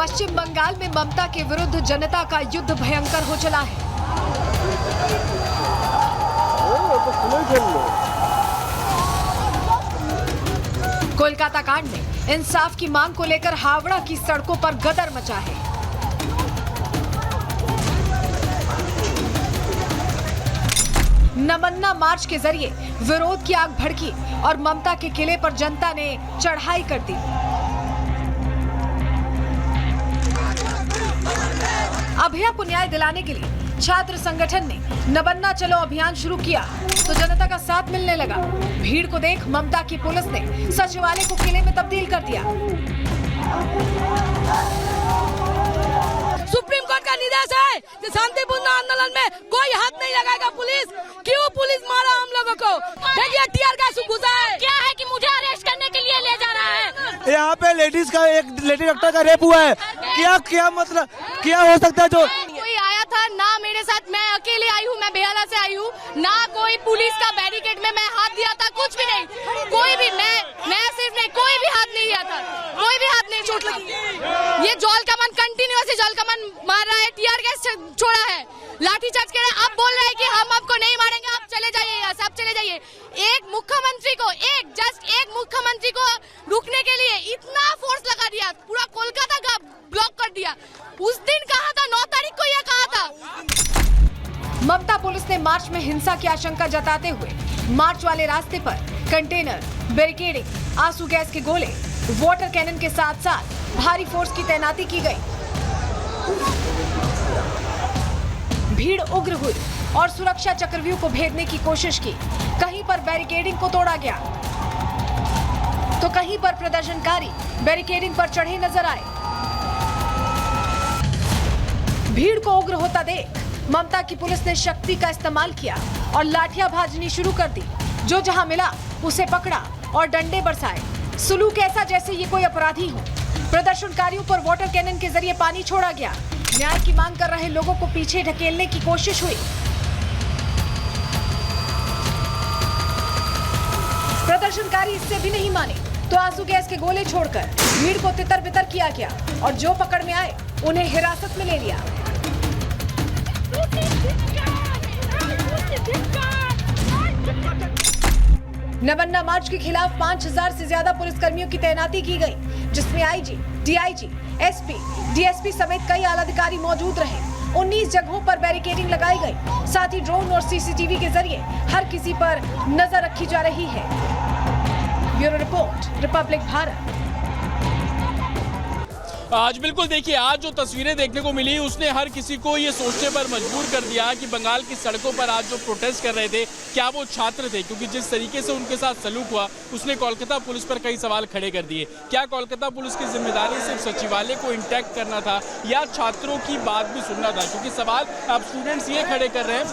पश्चिम बंगाल में ममता के विरुद्ध जनता का युद्ध भयंकर हो चला है। कोलकाता कांड में इंसाफ की मांग को लेकर हावड़ा की सड़कों पर गदर मचा है। नमन्ना मार्च के जरिए विरोध की आग भड़की और ममता के किले पर जनता ने चढ़ाई कर दी। अभया को न्याय दिलाने के लिए छात्र संगठन ने नमन्ना चलो अभियान शुरू किया तो जनता का साथ मिलने लगा। भीड़ को देख ममता की पुलिस ने सचिवालय को किले में तब्दील कर दिया। सुप्रीम कोर्ट का निर्देश है कि शांतिपूर्ण आंदोलन में कोई हाथ नहीं लगाएगा। क्यों पुलिस मारा हम लोगों को? देखिए टीयर गैस घुसा है। क्या है कि मुझे अरेस्ट करने के लिए ले जा रहा है। यहाँ पे लेडीज डॉक्टर का रेप हुआ है। क्या मतलब क्या हो सकता है? जो कोई आया था ना मेरे साथ, मैं अकेले आई हूँ, मैं बेहला से आई हूँ, ना कोई पुलिस का बैरिकेड में मैं हाथ दिया था, कुछ भी नहीं। कोई भी मैं सिर्फ नहीं, कोई भी हाथ नहीं दिया था, कोई भी हाथ नहीं। चोट लगी। ये जॉल कमान कंटिन्यूअसली जॉल कमान मार रहा है, टीयर गैस छोड़ा है, लाठीचार्ज कर रहा है। अब बोल रहे हैं कि हम आपको नहीं मारेंगे, आप चले जाइए यहाँ से, आप चले जाइए। एक मुख्यमंत्री को रुकने के लिए इतना फोर्स लगा दिया, पूरा कोलकाता का ब्लॉक कर दिया। उस दिन कहा था, 9 तारीख को यह कहा था। ममता पुलिस ने मार्च में हिंसा की आशंका जताते हुए मार्च वाले रास्ते पर कंटेनर, बैरिकेडिंग, आंसू गैस के गोले, वाटर कैनन के साथ साथ भारी फोर्स की तैनाती की गई। भीड़ उग्र हुई और सुरक्षा चक्रव्यूह को भेदने की कोशिश की। कहीं पर बैरिकेडिंग को तोड़ा गया तो कहीं पर प्रदर्शनकारी बैरिकेडिंग पर चढ़े नजर आए। भीड़ को उग्र होता देख ममता की पुलिस ने शक्ति का इस्तेमाल किया और लाठियां भाजनी शुरू कर दी। जो जहां मिला उसे पकड़ा और डंडे बरसाए। सुलूक ऐसा जैसे ये कोई अपराधी हो। प्रदर्शनकारियों पर वाटर कैनन के जरिए पानी छोड़ा गया। न्याय की मांग कर रहे लोगों को पीछे ढकेलने की कोशिश हुई। प्रदर्शनकारी इससे भी नहीं माने तो आंसू गैस के गोले छोड़कर भीड़ को तितर बितर किया गया और जो पकड़ में आए उन्हें हिरासत में ले लिया। नमन्ना मार्च के खिलाफ 5000 से ज्यादा पुलिसकर्मियों की तैनाती की गई, जिसमें आईजी, डीआईजी, एसपी, डीएसपी समेत कई आला अधिकारी मौजूद रहे। 19 जगहों पर बैरिकेडिंग लगाई गई। साथ ही ड्रोन और सीसीटीवी के जरिए हर किसी पर नजर रखी जा रही है। Bureau report, Republic Bharat. आज बिल्कुल देखिए, आज जो तस्वीरें देखने को मिली उसने हर किसी को ये सोचने पर मजबूर कर दिया कि बंगाल की सड़कों पर आज जो प्रोटेस्ट कर रहे थे क्या वो छात्र थे, क्योंकि जिस तरीके से उनके साथ सलूक हुआ उसने कोलकाता पुलिस पर कई सवाल खड़े कर दिए। क्या कोलकाता पुलिस की जिम्मेदारी सिर्फ सचिवालय को इंटैक्ट करना था या छात्रों की बात भी सुनना था? क्योंकि सवाल अब स्टूडेंट्स ये खड़े कर रहे हैं,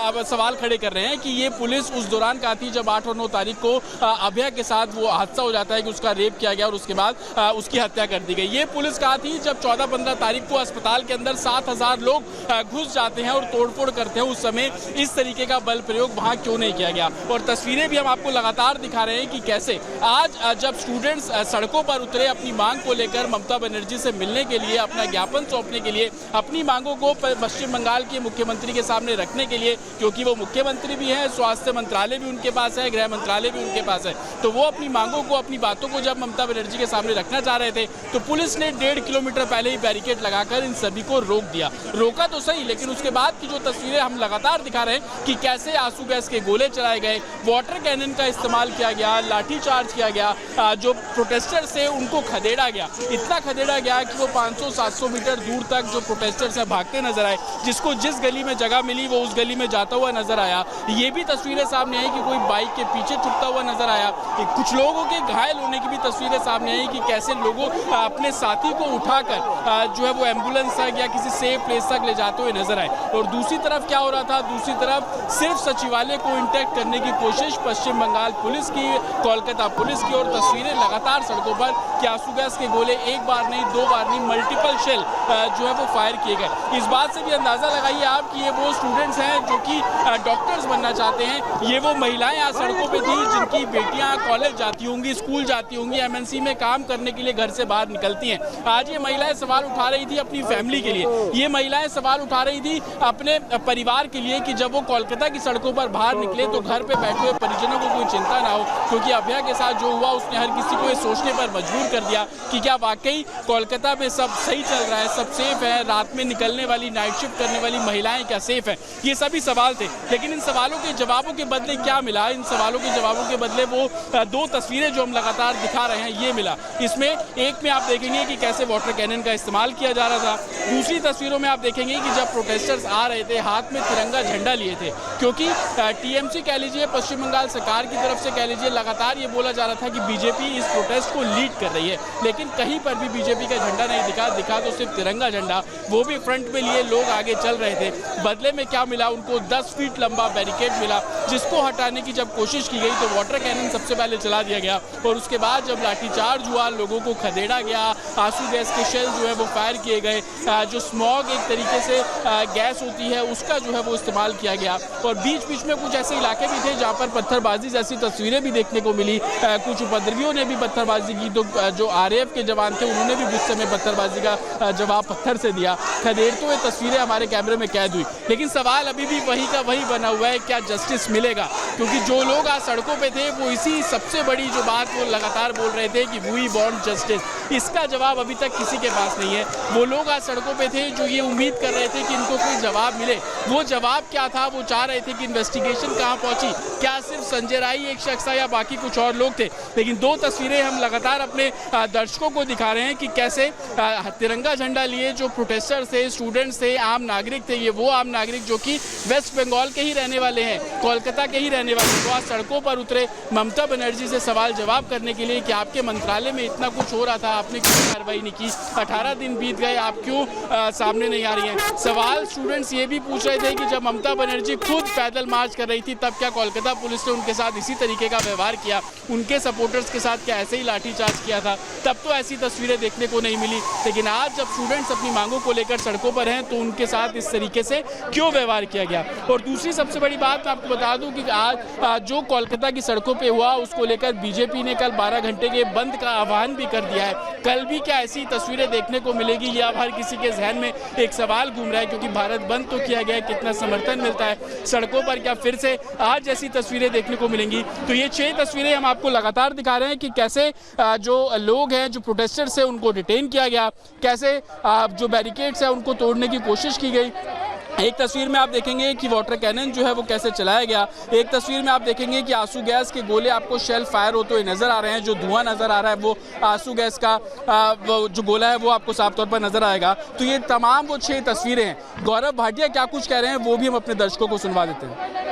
अब सवाल खड़े कर रहे हैं कि ये पुलिस उस दौरान कहा थी जब 8 और 9 तारीख को अभया के साथ वो हादसा हो जाता है कि उसका रेप किया गया और उसके बाद उसकी हत्या कर दी गई। ये पुलिस कहा थी जब 14-15 तारीख को अस्पताल के अंदर 7000 लोग घुस जाते हैं और तोड़फोड़ करते हैं, उस समय इस तरीके का बल प्रयोग वहां क्यों नहीं किया गया? और तस्वीरें भी हम आपको लगातार दिखा रहे हैं कि कैसे आज जब स्टूडेंट्स सड़कों पर उतरे अपनी मांग को लेकर ममता बनर्जी से मिलने के लिए, अपना ज्ञापन सौंपने के लिए, अपनी मांगों को पश्चिम बंगाल के मुख्यमंत्री के सामने रखने के लिए, क्योंकि वो मुख्यमंत्री भी हैं, स्वास्थ्य मंत्रालय भी उनके पास है, गृह मंत्रालय भी उनके पास है, तो वो अपनी मांगों को, अपनी बातों को जब ममता बनर्जी के सामने रखना चाह रहे थे तो पुलिस ने 1.5 किलोमीटर पहले ही बैरिकेड लगाकर इन सभी को रोक दिया। रोका तो सही, लेकिन उसके बाद की जो तस्वीरें हम लगातार दिखा रहे हैं कि कैसे आंसू गैस के गोले चलाए गए, वाटर कैनन का इस्तेमाल किया गया, लाठी चार्ज किया गया, जो प्रोटेस्टर्स थे उनको खदेड़ा गया। इतना खदेड़ा गया कि वो 500-700 मीटर दूर तक जो प्रोटेस्टर्स हैं भागते नजर आए। जिसको जिस गली में जगह मिली वो उस गली में जाता हुआ नजर आया। ये भी तस्वीरें सामने आई कि कोई बाइक के पीछे छुपता हुआ नजर आया। कुछ लोगों के घायल होने की भी तस्वीरें सामने आई कि कैसे लोगों अपने साथी को उठाकर जो है वो एम्बुलेंस तक या किसी सेफ प्लेस तक ले जाते हुए नजर आए। और दूसरी तरफ क्या हो रहा था? दूसरी तरफ सिर्फ सचिवालय को इंटैक्ट करने की कोशिश पश्चिम बंगाल पुलिस की, कोलकाता पुलिस की। और तस्वीरें लगातार सड़कों पर कि आंसू गैस के गोले एक बार नहीं, 2 बार नहीं, मल्टीपल शेल जो है वो फायर किए गए। इस बात से भी अंदाजा लगाइए आप कि ये वो स्टूडेंट्स हैं जो कि डॉक्टर्स बनना चाहते हैं। ये वो महिलाएं यहाँ सड़कों पे थी जिनकी बेटियां कॉलेज जाती होंगी, स्कूल जाती होंगी, एमएनसी में काम करने के लिए घर से बाहर निकलती हैं। आज ये महिलाएं सवाल उठा रही थी अपनी फैमिली के लिए, ये महिलाएं सवाल उठा रही थी अपने परिवार के लिए कि जब वो कोलकाता की सड़कों पर बाहर निकले तो घर पे बैठे हुए परिजनों को कोई चिंता ना हो, क्योंकि अभया के साथ जो हुआ उसने हर किसी को ये सोचने पर मजबूर कर दिया कि क्या वाकई कोलकाता में सब सही चल रहा है, सब सेफ है, रात में निकलने वाली, नाइट शिफ्ट करने वाली महिलाएं क्या सेफ है। ये सभी सवाल थे, लेकिन इन सवालों के जवाबों के बदले क्या मिला? इन सवालों के जवाबों के बदले वो दो तस्वीरें जो हम लगातार दिखा रहे हैं ये मिला। इसमें एक में आप देखेंगे कि कैसे वाटर कैनन का इस्तेमाल किया जा रहा था, दूसरी तस्वीरों में आप देखेंगे कि जब प्रोटेस्टर्स आ रहे थे हाथ में तिरंगा झंडा लिए थे, क्योंकि टीएमसी कह लीजिए, पश्चिम बंगाल सरकार की तरफ से कह लीजिए, लगातार ये बोला जा रहा था कि बीजेपी इस प्रोटेस्ट को लीड कर रही है, लेकिन कहीं पर भी बीजेपी का झंडा नहीं दिखा तो सिर्फ तिरंगा झंडा, वो भी फ्रंट में लिए लोग आगे चल रहे थे। बदले में क्या मिला? उनको 10 फीट लंबा बैरिकेड मिला, जिसको हटाने की जब कोशिश की गई तो वाटर कैनन सबसे पहले चला दिया गया और उसके बाद जब लाठीचार्ज हुआ, लोगों को खदेड़ा गया, आंसू गैस के शेल जो है वो फायर किए गए, जो स्मॉग एक तरीके से गैस होती है उसका जो है वो इस्तेमाल किया गया। और बीच बीच में कुछ ऐसे इलाके भी थे जहाँ पर पत्थरबाजी जैसी तस्वीरें भी देखने को मिली, कुछ उपद्रवियों ने भी पत्थरबाजी की, तो जो आरएएफ के जवान थे उन्होंने भी गुस्से में पत्थरबाजी का जवाब पत्थर से दिया। खदेड़ते हुए तस्वीरें हमारे कैमरे में कैद हुई, लेकिन सवाल अभी भी वही का वही बना हुआ है, क्या जस्टिस मिलेगा? क्योंकि जो लोग आज सड़कों पे थे वो इसी सबसे बड़ी जो बात वो लगातार बोल रहे थे कि वी वांट जस्टिस, इसका जवाब अभी तक किसी के पास नहीं है। वो लोग आज सड़कों पे थे जो ये उम्मीद कर रहे थे कि इनको कोई जवाब मिले। वो जवाब क्या था? वो चाह रहे थे कि इन्वेस्टिगेशन कहाँ पहुंची, क्या सिर्फ संजय राय एक शख्स था या बाकी कुछ और लोग थे। लेकिन दो तस्वीरें हम लगातार अपने दर्शकों को दिखा रहे हैं कि कैसे तिरंगा झंडा लिए जो प्रोटेस्टर्स थे, स्टूडेंट्स थे, आम नागरिक थे, ये वो आम नागरिक जो कि वेस्ट बंगाल के ही रहने वाले हैं, कोलकाता के ही रहने वाले, वो आज सड़कों पर उतरे ममता बनर्जी से सवाल जवाब करने के लिए कि आपके मंत्रालय में इतना कुछ हो रहा था, आपने क्यों कार्रवाई नहीं की? 18 दिन बीत गए, आप क्यों सामने नहीं आ रही हैं? सवाल स्टूडेंट्स ये भी पूछ रहे थे कि जब ममता बनर्जी खुद पैदल मार्च कर रही थी तब क्या कोलकाता पुलिस ने उनके साथ इसी तरीके का व्यवहार किया? उनके सपोर्टर्स के साथ क्या ऐसे ही लाठीचार्ज किया था? तब तो ऐसी तस्वीरें देखने को नहीं मिली। लेकिन आज जब स्टूडेंट्स अपनी मांगों को लेकर सड़कों पर हैं तो उनके साथ इस तरीके से क्यों व्यवहार किया गया? और दूसरी सबसे बड़ी बात मैं आपको बता दूं कि आज जो कोलकाता की सड़कों पे हुआ उसको लेकर बीजेपी ने कल 12 घंटे के बंद का आह्वान भी कर दिया है। कल भी क्या ऐसी तस्वीरें देखने को मिलेगी, ये अब हर किसी के जहन में एक सवाल घूम रहा है, क्योंकि भारत बंद तो किया गया है, कितना समर्थन मिलता है सड़कों पर, क्या फिर से आज जैसी तस्वीरें देखने को मिलेंगी? तो ये 6 तस्वीरें हम आपको लगातार दिखा रहे हैं कि कैसे जो लोग हैं, जो प्रोटेस्टर्स हैं, उनको डिटेन किया गया, कैसे जो बैरिकेड्स हैं उनको तोड़ने की कोशिश की गई। एक तस्वीर में आप देखेंगे कि वाटर कैनन जो है वो कैसे चलाया गया, एक तस्वीर में आप देखेंगे कि आंसू गैस के गोले आपको शेल फायर होते हुए नजर आ रहे हैं, जो धुआं नजर आ रहा है वो आंसू गैस का जो गोला है वो आपको साफ तौर पर नजर आएगा। तो ये तमाम वो 6 तस्वीरें हैं। गौरव भाटिया क्या कुछ कह रहे हैं वो भी हम अपने दर्शकों को सुनवा देते हैं।